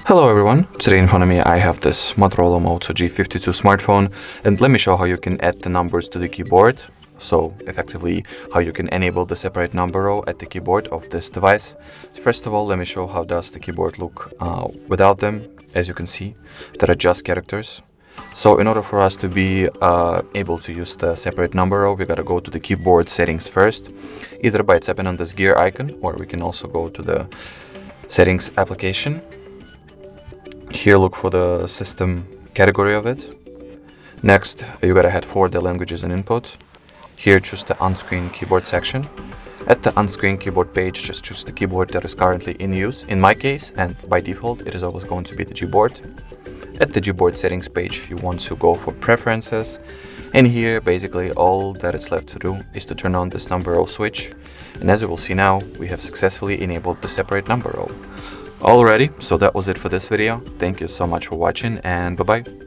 Hello everyone, today in front of me I have this Motorola Moto G52 smartphone, and let me show how you can add the numbers to the keyboard. So effectively how you can enable the separate number row at the keyboard of this device. First of all, let me show how does the keyboard look without them. As you can see, there are just characters. So in order for us to be able to use the separate number row, we gotta go to the keyboard settings first, either by tapping on this gear icon, or we can also go to the settings application. Here look for the system category of it. Next, you gotta head for the languages and input. Here choose the on-screen keyboard section. At the on-screen keyboard page, just choose the keyboard that is currently in use. In my case, and by default, it is always going to be the Gboard. At the Gboard settings page, you want to go for preferences. And here, basically, all that it's left to do is to turn on this number row switch. And as you will see now, we have successfully enabled the separate number row. Alrighty, so that was it for this video. Thank you so much for watching, and bye-bye.